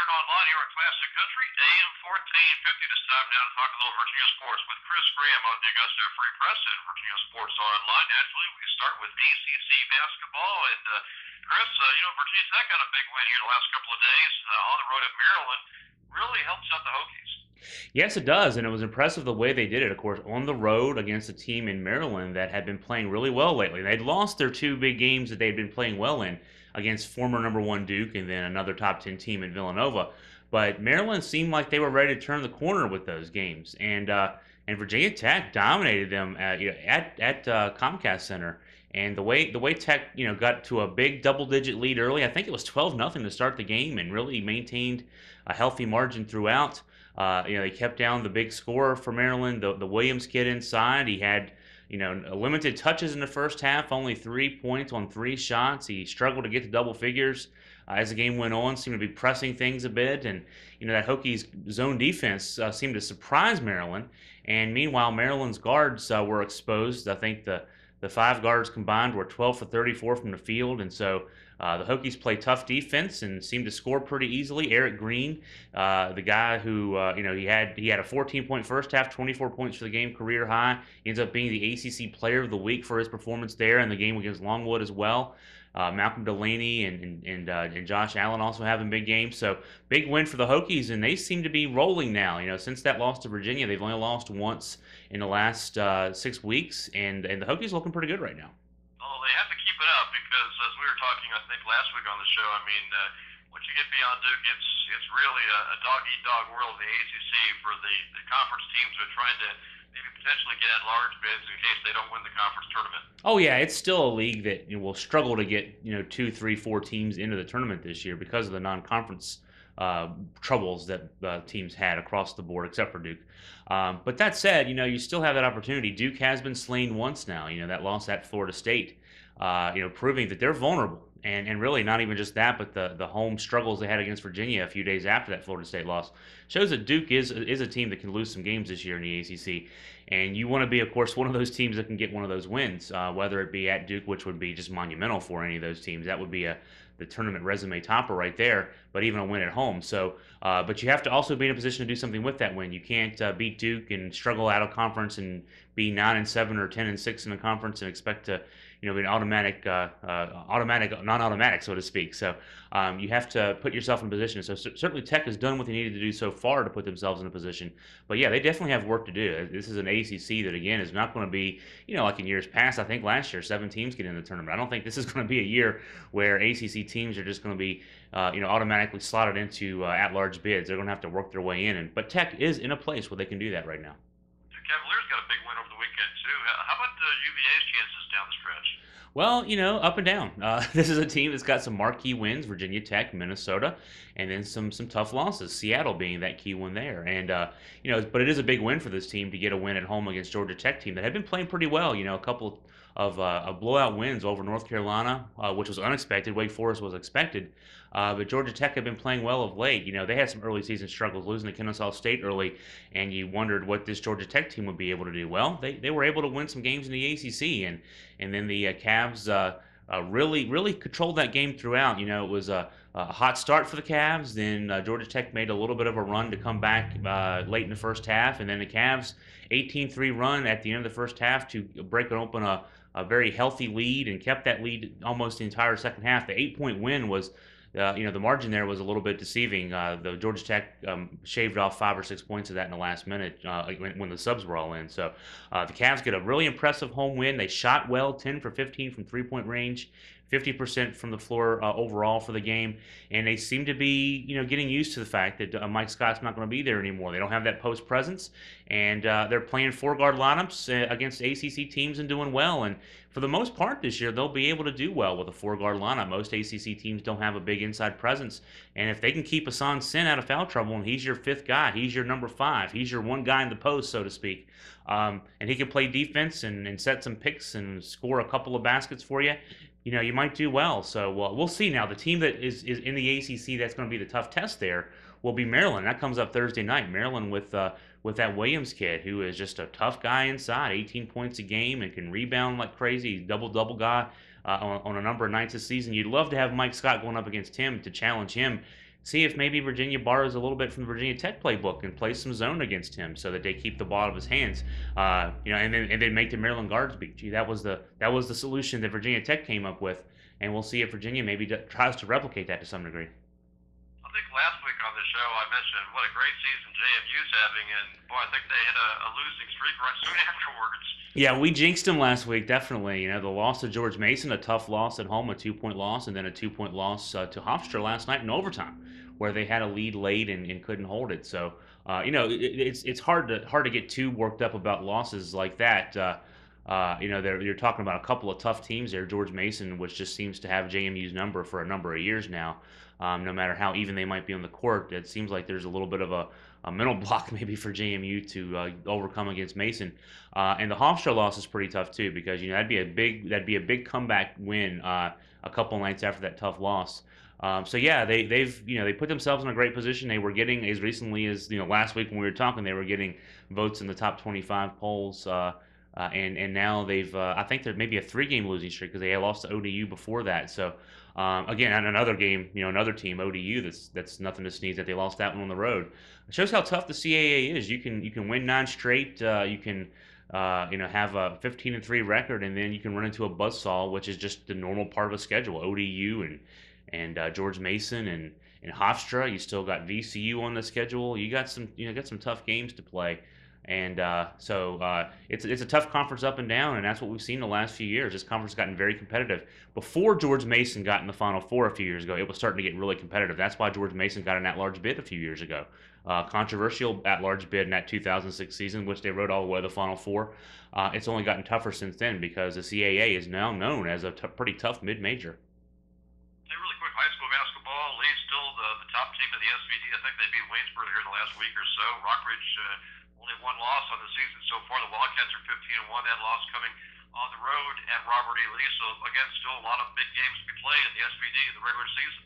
here and online here at Classic Country, AM 1450. This time now to talk a little Virginia sports with Chris Graham of the Augusta Free Press and Virginia Sports Online. Naturally, we start with ACC basketball. And Chris, Virginia Tech got a big win here the last couple of days on the road at Maryland. Really helps out the Hokies. Yes, it does, and it was impressive the way they did it. Of course, on the road against a team in Maryland that had been playing really well lately. They'd lost their two big games that they'd been playing well in against former number one Duke and then another top 10 team in Villanova. But Maryland seemed like they were ready to turn the corner with those games, and Virginia Tech dominated them at Comcast Center. And the way Tech got to a big double-digit lead early, I think it was 12-0 to start the game, and really maintained a healthy margin throughout. They kept down the big scorer for Maryland, the Williams kid inside. He had, limited touches in the first half, only 3 points on 3 shots. He struggled to get to double figures as the game went on, seemed to be pressing things a bit. And, that Hokies zone defense seemed to surprise Maryland. And meanwhile, Maryland's guards were exposed. I think the 5 guards combined were 12 for 34 from the field, and so the Hokies play tough defense and seemed to score pretty easily. Eric Green, the guy who he had a 14-point first half, 24 points for the game, career high. He ends up being the ACC Player of the Week for his performance there in the game against Longwood as well. Malcolm Delaney and Josh Allen also having big games. So big win for the Hokies, and they seem to be rolling now. Since that loss to Virginia, they've only lost once in the last 6 weeks, and the Hokies looking pretty good right now. Oh, they have to keep it up because, as we were talking, I think last week on the show, once you get beyond Duke, it's really a dog-eat-dog world in the ACC for the conference teams who are trying to maybe potentially get at large bids in case they don't win the conference tournament. Oh yeah, it's still a league that will struggle to get 2, 3, 4 teams into the tournament this year because of the non-conference troubles that teams had across the board, except for Duke. But that said, you still have that opportunity. Duke has been slain once now. That loss at Florida State, proving that they're vulnerable. And really not even just that, but the home struggles they had against Virginia a few days after that Florida State loss shows that Duke is a team that can lose some games this year in the ACC. And you want to be, of course, one of those teams that can get one of those wins, whether it be at Duke, which would be just monumental for any of those teams. That would be the tournament resume topper right there, but even a win at home. So, but you have to also be in a position to do something with that win. You can't beat Duke and struggle out of conference and be 9-7 or 10-6 in the conference and expect to be an automatic, non-automatic, so to speak. So you have to put yourself in a position. So certainly Tech has done what they needed to do so far to put themselves in a position. But yeah, they definitely have work to do. This is an ACC that, again, is not going to be, like in years past. I think last year 7 teams get in the tournament. I don't think this is going to be a year where ACC teams are just going to be, automatically slotted into at-large bids. They're going to have to work their way in. But Tech is in a place where they can do that right now. Cavaliers got a big win over the weekend, too. How about UVA's chances down the stretch? Well, up and down. This is a team that's got some marquee wins: Virginia Tech, Minnesota, and then some tough losses. Seattle being that key one there, and but it is a big win for this team to get a win at home against Georgia Tech team that had been playing pretty well. A couple of blowout wins over North Carolina, which was unexpected. Wake Forest was expected, but Georgia Tech had been playing well of late. They had some early season struggles, losing to Kennesaw State early, and you wondered what this Georgia Tech team would be able to do. Well, they were able to win some games in the ACC, and then the Cavs really controlled that game throughout. It was a hot start for the Cavs. Then Georgia Tech made a little bit of a run to come back late in the first half, and then the Cavs 18-3 run at the end of the first half to break open a very healthy lead and kept that lead almost the entire second half. The 8-point win was, the margin there was a little bit deceiving. The Georgia Tech shaved off 5 or 6 points of that in the last minute when the subs were all in. So the Cavs get a really impressive home win. They shot well, 10 for 15 from three-point range, 50% from the floor overall for the game, and they seem to be, getting used to the fact that Mike Scott's not going to be there anymore. They don't have that post presence, and they're playing 4-guard lineups against ACC teams and doing well. And for the most part this year, they'll be able to do well with a 4-guard lineup. Most ACC teams don't have a big inside presence, and if they can keep Hassan Sin out of foul trouble, and he's your 5th guy, he's your number 5, he's your one guy in the post, so to speak, and he can play defense and set some picks and score a couple of baskets for you, you might do well. So we'll see now. The team that is in the ACC that's going to be the tough test there will be Maryland. That comes up Thursday night. Maryland with that Williams kid who is just a tough guy inside, 18 points a game and can rebound like crazy, double-double guy on a number of nights this season. You'd love to have Mike Scott going up against him to challenge him see if maybe Virginia borrows a little bit from the Virginia Tech playbook and plays some zone against him so that they keep the ball out of his hands. And then make the Maryland guards beat you. That was the solution that Virginia Tech came up with, and we'll see if Virginia maybe tries to replicate that to some degree. I think last week on the show I mentioned what a great season JMU's having, and boy, I think they hit a losing streak right soon afterwards. Yeah, we jinxed them last week, definitely. The loss to George Mason, a tough loss at home, a 2-point loss, and then a 2-point loss to Hofstra last night in overtime, where they had a lead late and couldn't hold it. So, it's hard to get too worked up about losses like that. You're talking about a couple of tough teams there. George Mason, which just seems to have JMU's number for a number of years now. No matter how even they might be on the court, it seems like there's a little bit of a mental block maybe for JMU to overcome against Mason. And the Hofstra loss is pretty tough too, because that'd be a big comeback win a couple nights after that tough loss. So yeah, they put themselves in a great position. They were getting, as recently as last week when we were talking, they were getting votes in the top 25 polls. And now I think they're maybe a 3-game losing streak because they had lost to ODU before that. So again, on another game, another team, ODU, that's nothing to sneeze at. They lost that one on the road. It shows how tough the CAA is. You can win 9 straight. You can have a 15-3 record, and then you can run into a buzzsaw, which is just the normal part of a schedule. ODU and George Mason and Hofstra. You still got VCU on the schedule. You got some tough games to play. And so it's a tough conference up and down, and that's what we've seen the last few years. This conference has gotten very competitive. Before George Mason got in the Final Four a few years ago, it was starting to get really competitive. That's why George Mason got an at-large bid a few years ago. Controversial at-large bid in that 2006 season, which they rode all the way to the Final Four. It's only gotten tougher since then because the CAA is now known as a pretty tough mid-major. Hey, really quick, high school basketball, Lee's still the top team in the SVD. I think they beat Waynesboro here in the last week or so. Rockridge only 1 loss on the season so far. The Wildcats are 15-1. That loss coming on the road at Robert E. Lee. So again, still a lot of big games to be played in the SVD in the regular season.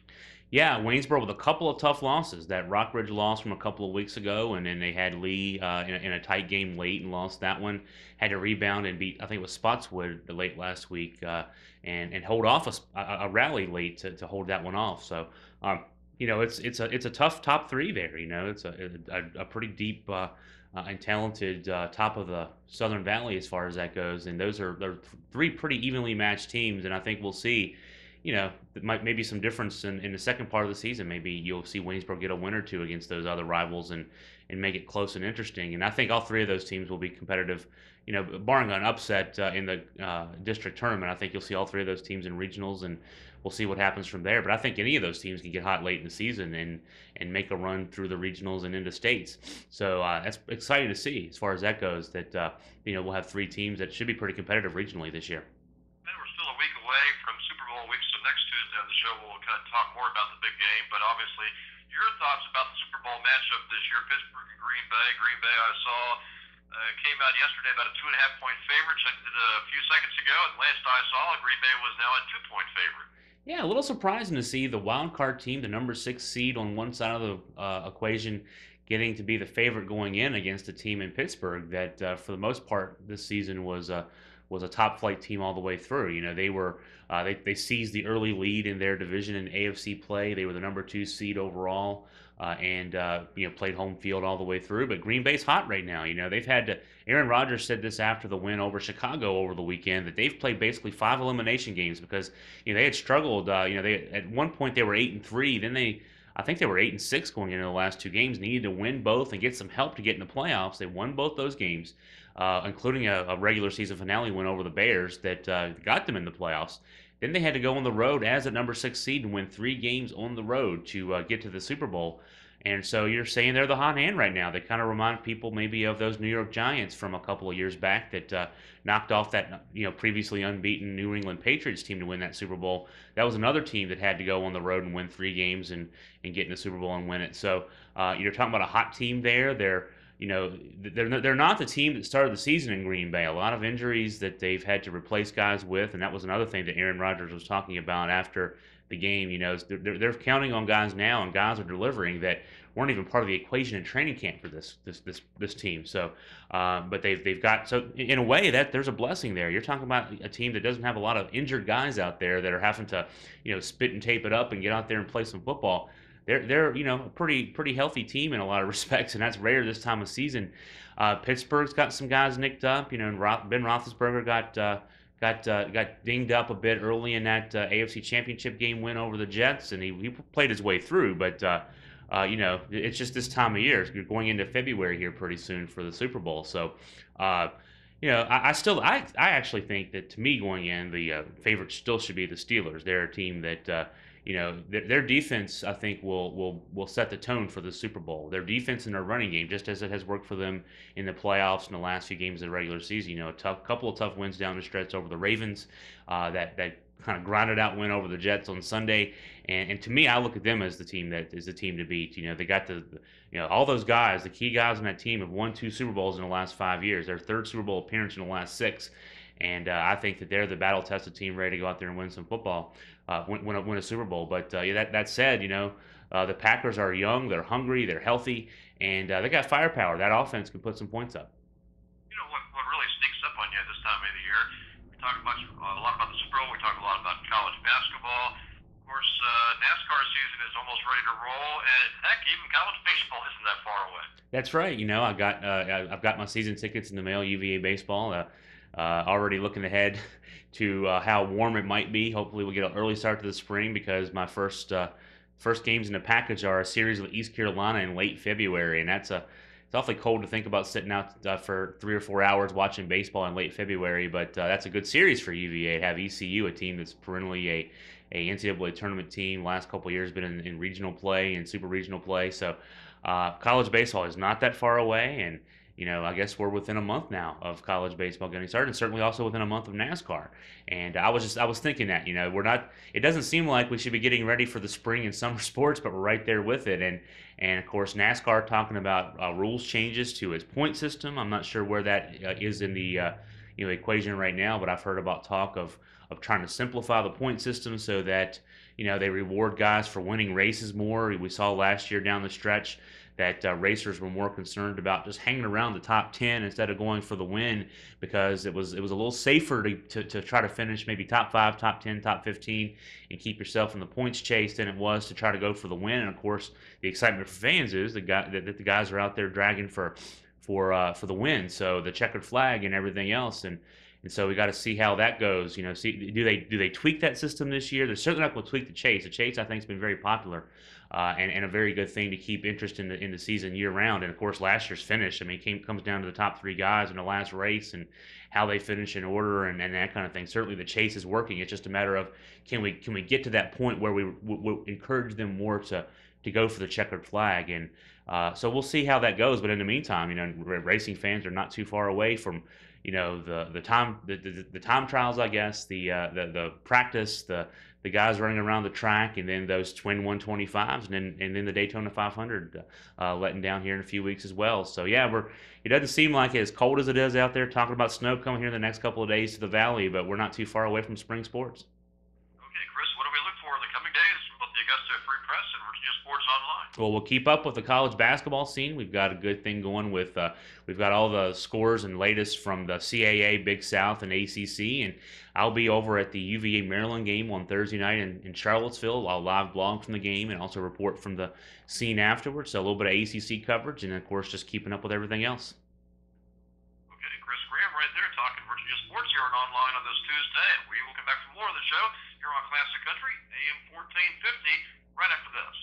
Yeah, Waynesboro with a couple of tough losses. That Rockridge loss from a couple of weeks ago, and then they had Lee in a tight game late and lost that one. Had to rebound and beat, I think it was Spotswood late last week, and hold off a rally late to hold that one off. So, it's a tough top 3 there. It's a pretty deep and talented top of the Southern Valley as far as that goes, and they're 3 pretty evenly matched teams, and I think we'll see. Maybe some difference in the second part of the season. Maybe you'll see Waynesboro get a win or 2 against those other rivals and make it close and interesting. And I think all 3 of those teams will be competitive. Barring an upset in the district tournament, I think you'll see all 3 of those teams in regionals, and we'll see what happens from there. But I think any of those teams can get hot late in the season and make a run through the regionals and into states. So that's exciting to see as far as that goes. That we'll have 3 teams that should be pretty competitive regionally this year. We're still a week away from Super Bowl week, so next Tuesday on the show we'll kind of talk more about the big game. But obviously, your thoughts about the Super Bowl matchup this year, Pittsburgh and Green Bay. Green Bay, I saw, came out yesterday about a 2.5-point favorite. Checked it a few seconds ago, and last I saw, Green Bay was now a 2-point favorite. Yeah, a little surprising to see the wild card team, the number 6 seed on one side of the equation, getting to be the favorite going in against a team in Pittsburgh that, for the most part, this season was a top flight team all the way through. They seized the early lead in their division in AFC play. They were the number 2 seed overall, and played home field all the way through. But Green Bay's hot right now. They've had to. Aaron Rodgers said this after the win over Chicago over the weekend, that they've played basically 5 elimination games because they had struggled. They at one point they were 8-3. Then I think they were 8-6 going into the last 2 games. Needed to win both and get some help to get in the playoffs. They won both those games, including a regular season finale win over the Bears that got them in the playoffs. Then they had to go on the road as a number 6 seed and win 3 games on the road to get to the Super Bowl. And so you're saying they're the hot hand right now. They kind of remind people maybe of those New York Giants from a couple of years back that knocked off that previously unbeaten New England Patriots team to win that Super Bowl. That was another team that had to go on the road and win 3 games and get in the Super Bowl and win it. So you're talking about a hot team there. They're not the team that started the season in Green Bay. A lot of injuries that they've had to replace guys with, and that was another thing that Aaron Rodgers was talking about after the game. They're counting on guys now, and guys are delivering that weren't even part of the equation in training camp for this team. So, but they've got, so in a way that there's a blessing there. You're talking about a team that doesn't have a lot of injured guys out there that are having to spit and tape it up and get out there and play some football. they're a pretty healthy team in a lot of respects, and that's rare this time of season. Pittsburgh's got some guys nicked up, and Ben Roethlisberger got dinged up a bit early in that AFC Championship game win over the Jets, and he played his way through. But it's just this time of year. You're going into February here pretty soon for the Super Bowl, so. I actually think that, to me, going in, the favorite still should be the Steelers. They're a team that their defense, I think, will set the tone for the Super Bowl. Their defense and their running game, just as it has worked for them in the playoffs in the last few games of the regular season. A couple of tough wins down the stretch over the Ravens, that kind of grinded out win over the Jets on Sunday. And to me, I look at them as the team that is the team to beat. They got all those guys, the key guys on that team, have won 2 Super Bowls in the last 5 years. Their 3rd Super Bowl appearance in the last 6. And I think that they're the battle-tested team ready to go out there and win some football, win a Super Bowl. But that said, the Packers are young, they're hungry, they're healthy, and they got firepower. That offense can put some points up. What really sneaks up on you this time of the year? We talk a lot about the Super Bowl. We talk a lot about college basketball. Of course, NASCAR season is almost ready to roll, and heck, even college baseball isn't that far away. That's right. I've got my season tickets in the mail. UVA baseball. Already looking ahead to how warm it might be. Hopefully, we'll get an early start to the spring, because my first games in the package are a series with East Carolina in late February, and it's awfully cold to think about sitting out for 3 or 4 hours watching baseball in late February. But that's a good series for UVA to have ECU, a team that's perennially a NCAA tournament team. Last couple of years been in regional play and super regional play. So college baseball is not that far away, and I guess we're within a month now of college baseball getting started, and certainly also within a month of NASCAR. And I was thinking that, we're not, it doesn't seem like we should be getting ready for the spring and summer sports, but we're right there with it. And of course, NASCAR talking about rules changes to its point system. I'm not sure where that is in the equation right now, but I've heard about talk of trying to simplify the point system so that they reward guys for winning races more. We saw last year down the stretch that racers were more concerned about just hanging around the top 10 instead of going for the win, because it was a little safer to try to finish maybe top 5, top 10, top 15, and keep yourself in the points chase than it was to try to go for the win. And of course, the excitement for fans is that the guys are out there dragging for the win, so the checkered flag and everything else. And so we got to see how that goes. See, do they tweak that system this year? They're certainly not going to tweak the chase. The chase, I think, has been very popular, and a very good thing to keep interest in the season year round. And of course, last year's finish, comes down to the top 3 guys in the last race and how they finish in order and that kind of thing. Certainly, the chase is working. It's just a matter of can we get to that point where we encourage them more to go for the checkered flag. And so we'll see how that goes. But in the meantime, racing fans are not too far away from the time trials, I guess, the practice, the guys running around the track, and then those twin 125s, and then the Daytona 500 letting down here in a few weeks as well. So yeah, it doesn't seem like as cold as it is out there. Talking about snow coming here in the next couple of days to the valley, but we're not too far away from spring sports. Okay, Chris, what do we look for in the coming days from both the Augusta Free Press and Virginia Sports Online? Well, we'll keep up with the college basketball scene. We've got a good thing going with we've got all the scores and latest from the CAA, Big South, and ACC. And I'll be over at the UVA Maryland game on Thursday night in Charlottesville. I'll live blog from the game and also report from the scene afterwards. So a little bit of ACC coverage, and of course just keeping up with everything else. Okay, Chris Graham right there talking Virginia Sports here and online on this Tuesday. And we will come back for more of the show here on Classic Country, AM 1450, right after this.